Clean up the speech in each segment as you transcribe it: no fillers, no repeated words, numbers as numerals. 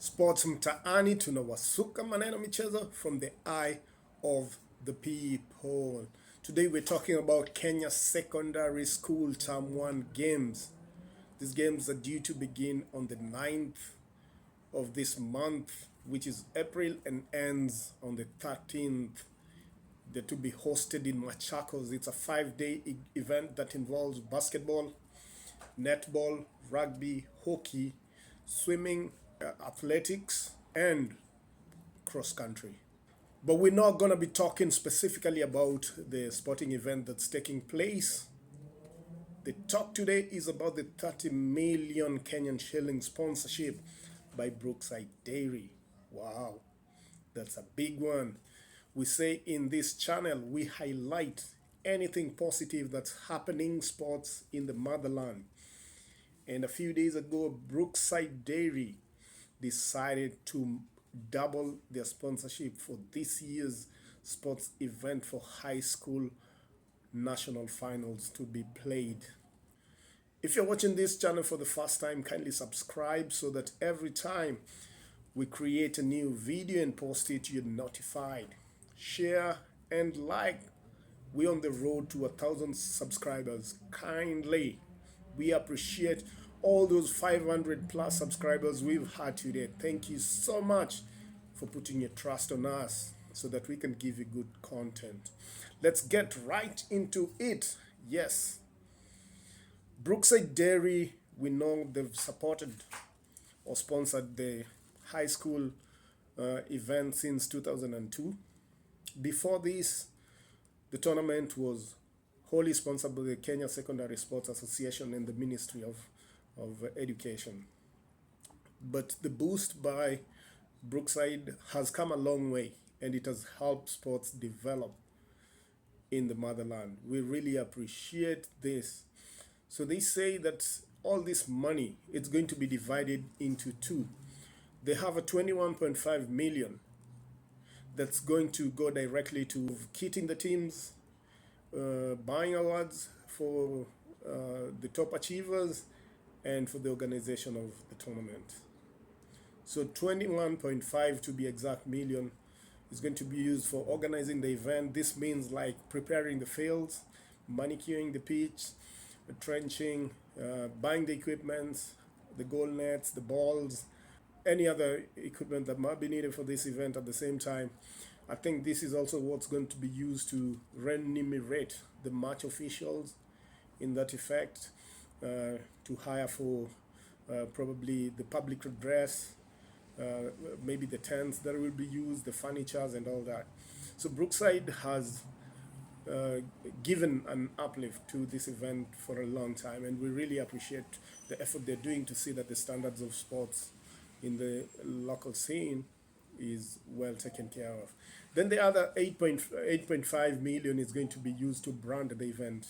Sports mtaani tunawasuka maneno michezo from the eye of the people. Today we're talking about Kenya Secondary School Term 1 games. These games are due to begin on the 9th of this month, which is April, and ends on the 13th. They're to be hosted in Machakos. It's a 5-day event that involves basketball, netball, rugby, hockey, swimming, athletics, and cross country. But we're not going to be talking specifically about the sporting event that's taking place. The talk today is about the 30 million Kenyan shilling sponsorship by Brookside Dairy. Wow, that's a big one. We say in this channel, we highlight anything positive that's happening sports in the motherland. And a few days ago, Brookside Dairy decided to double their sponsorship for this year's sports event for high school national finals to be played. If you're watching this channel for the first time, kindly subscribe so that every time we create a new video and post it, you're notified. Share and like. We're on the road to 1,000 subscribers. Kindly, we appreciate all those 500 plus subscribers we've had today. Thank you so much for putting your trust on us so that we can give you good content. Let's get right into it. Yes, Brookside Dairy, we know they've supported or sponsored the high school event since 2002. Before this, the tournament was wholly sponsored by the Kenya Secondary Sports Association and the Ministry of Education. But the boost by Brookside has come a long way, and it has helped sports develop in the motherland. We really appreciate this. So they say that all this money, it's going to be divided into two. They have a 21.5 million that's going to go directly to kitting the teams, buying awards for the top achievers, and for the organization of the tournament. So 21.5 to be exact million is going to be used for organizing the event. This means like preparing the fields, manicuring the pitch, trenching, buying the equipment, the goal nets, the balls, any other equipment that might be needed for this event at the same time. I think this is also what's going to be used to remunerate the match officials in that effect, to hire for probably the public address, maybe the tents that will be used, the furnitures and all that. So Brookside has given an uplift to this event for a long time, and we really appreciate the effort they're doing to see that the standards of sports in the local scene is well taken care of. Then the other 8.5 million is going to be used to brand the event.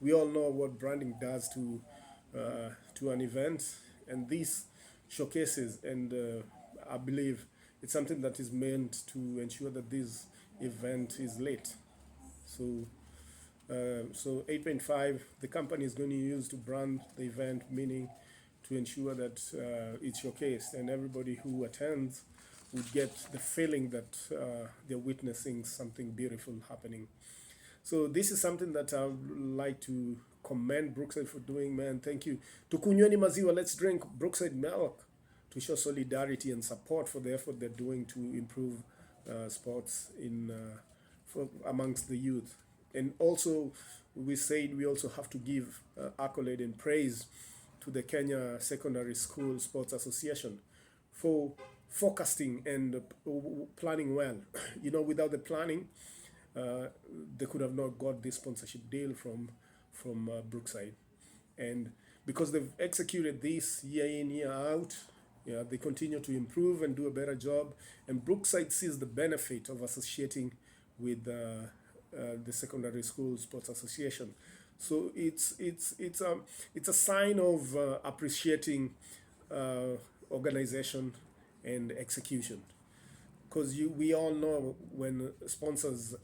We all know what branding does to an event, and this showcases, and I believe it's something that is meant to ensure that this event is lit. So 8.5 the company is going to use to brand the event, meaning to ensure that it's showcased and everybody who attends would get the feeling that they're witnessing something beautiful happening. So this is something that I would like to commend Brookside for doing, man. Thank you. Tukunyweni maziwa, let's drink Brookside milk to show solidarity and support for the effort they're doing to improve sports amongst the youth. And also, we said we also have to give accolade and praise to the Kenya Secondary School Sports Association for forecasting and planning well. You know, without the planning, they could have not got this sponsorship deal from Brookside. And because they've executed this year in, year out, yeah, they continue to improve and do a better job. And Brookside sees the benefit of associating with the Secondary School Sports Association. So it's a sign of appreciating organization and execution. Because we all know when sponsors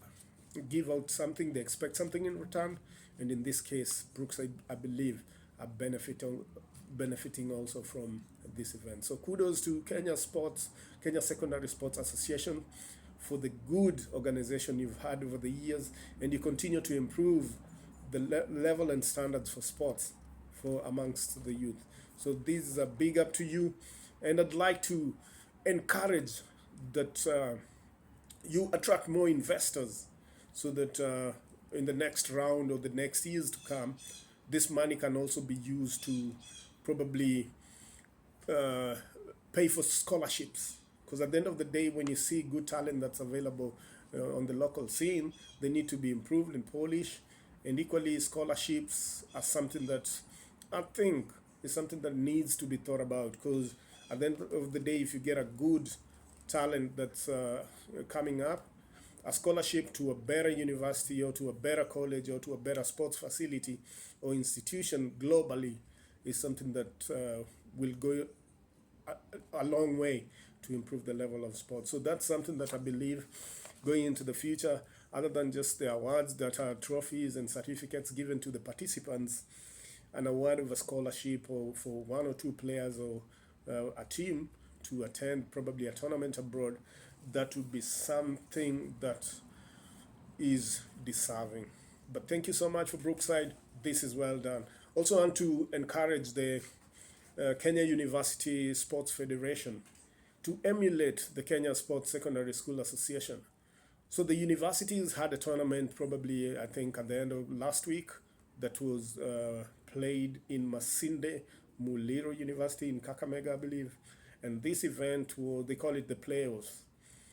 give out something, they expect something in return. And in this case, Brookside, I believe, are benefiting also from this event. So kudos to Kenya Secondary Sports Association for the good organization you've had over the years, and you continue to improve the level and standards for sports for amongst the youth. So this is a big up to you, and I'd like to encourage that you attract more investors so that in the next round or the next years to come, this money can also be used to probably uh, pay for scholarships. Because at the end of the day, when you see good talent that's available on the local scene, they need to be improved and polished. And equally, scholarships are something that I think is something that needs to be thought about. Because at the end of the day, if you get a good talent that's coming up, a scholarship to a better university or to a better college or to a better sports facility or institution globally is something that will go a long way to improve the level of sport. So that's something that I believe going into the future, other than just the awards that are trophies and certificates given to the participants, an award of a scholarship or for one or two players or a team to attend probably a tournament abroad, that would be something that is deserving. But thank you so much for Brookside. This is well done. Also want to encourage the Kenya University Sports Federation to emulate the Kenya Sports Secondary School Association. So the universities had a tournament probably, I think, at the end of last week that was played in Masinde Muliro University in Kakamega, I believe. And this event, they call it the playoffs.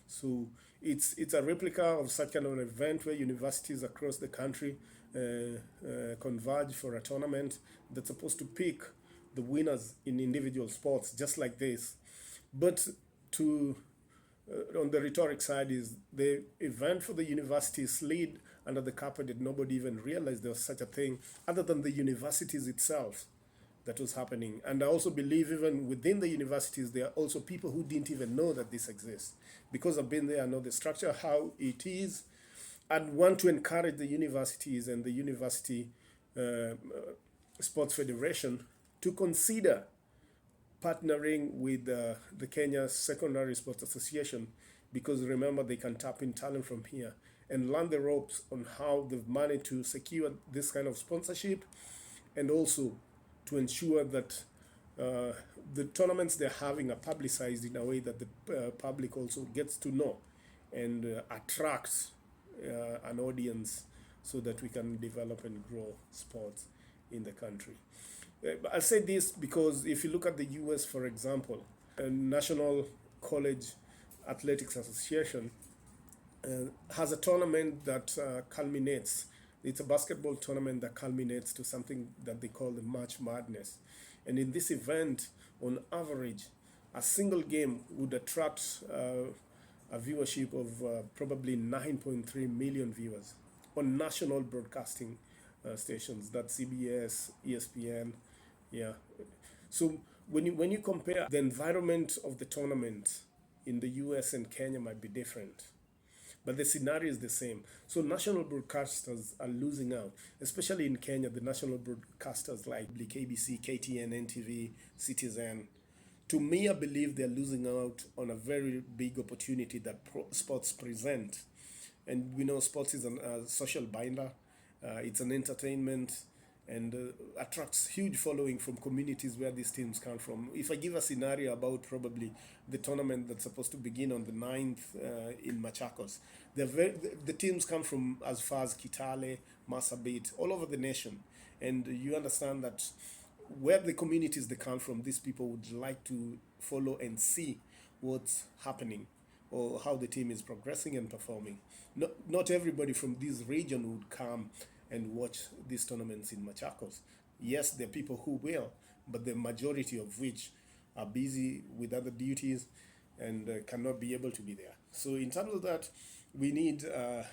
So it's a replica of such kind of an event where universities across the country converge for a tournament that's supposed to pick the winners in individual sports, just like this. But to on the rhetoric side is the event for the university slid under the carpet and nobody even realized there was such a thing other than the universities itself that was happening. And I also believe even within the universities, there are also people who didn't even know that this exists. Because I've been there, I know the structure, how it is, and want to encourage the universities and the University Sports Federation to consider partnering with the Kenya Secondary Sports Association, because remember, they can tap in talent from here and learn the ropes on how they've managed to secure this kind of sponsorship, and also to ensure that the tournaments they're having are publicized in a way that the public also gets to know and attracts an audience so that we can develop and grow sports in the country. I say this because if you look at the US, for example, National College Athletics Association has a tournament that culminates. It's a basketball tournament that culminates to something that they call the March Madness. And in this event, on average, a single game would attract a viewership of probably 9.3 million viewers on national broadcasting stations. That's CBS, ESPN, yeah. So when you compare the environment of the tournament in the US and Kenya might be different, but the scenario is the same. So national broadcasters are losing out, especially in Kenya. The national broadcasters like KBC, KTN, NTV, Citizen. To me, I believe they're losing out on a very big opportunity that sports present. And we know sports is a social binder. It's an entertainment and attracts huge following from communities where these teams come from. If I give a scenario about probably the tournament that's supposed to begin on the 9th in Machakos, the teams come from as far as Kitale, Marsabit, all over the nation. And you understand that where the communities they come from, these people would like to follow and see what's happening or how the team is progressing and performing. Not everybody from this region would come and watch these tournaments in Machakos. Yes, there are people who will, but the majority of which are busy with other duties and cannot be able to be there. So in terms of that, we need a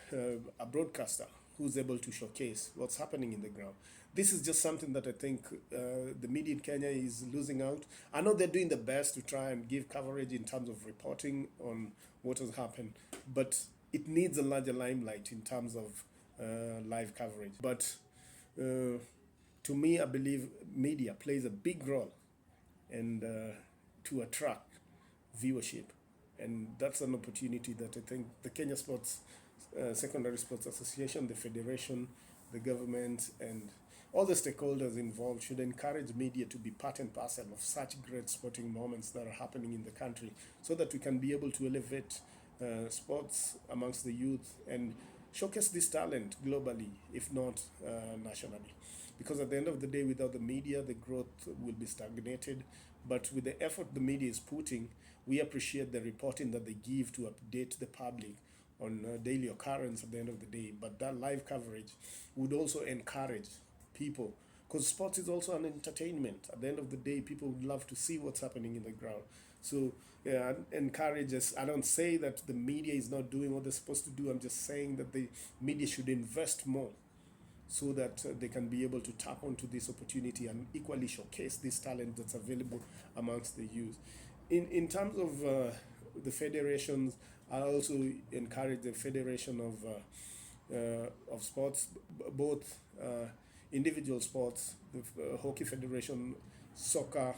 broadcaster who's able to showcase what's happening in the ground. This is just something that I think the media in Kenya is losing out. I know they're doing the best to try and give coverage in terms of reporting on what has happened, but it needs a larger limelight in terms of live coverage. But to me, I believe media plays a big role, and to attract viewership. And that's an opportunity that I think the Kenya Sports Secondary Sports Association, the federation, the government, and all the stakeholders involved should encourage media to be part and parcel of such great sporting moments that are happening in the country, so that we can be able to elevate sports amongst the youth and showcase this talent globally, if not nationally. Because at the end of the day, without the media, the growth will be stagnated. But with the effort the media is putting, we appreciate the reporting that they give to update the public on daily occurrence at the end of the day. But that live coverage would also encourage people, because sports is also an entertainment. At the end of the day, people would love to see what's happening in the ground. So yeah, encourages. I don't say that the media is not doing what they're supposed to do. I'm just saying that the media should invest more, so that they can be able to tap onto this opportunity and equally showcase this talent that's available amongst the youth. In terms of the federations, I also encourage the federation of sports, both individual sports, the hockey federation, soccer,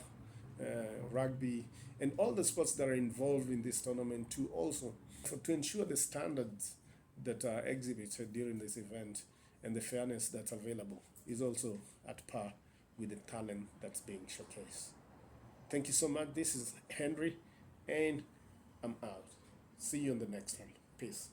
uh, rugby, and all the sports that are involved in this tournament, to also to ensure the standards that are exhibited during this event and the fairness that's available is also at par with the talent that's being showcased. Thank you so much. This is Henry, and I'm out. See you on the next one. Peace.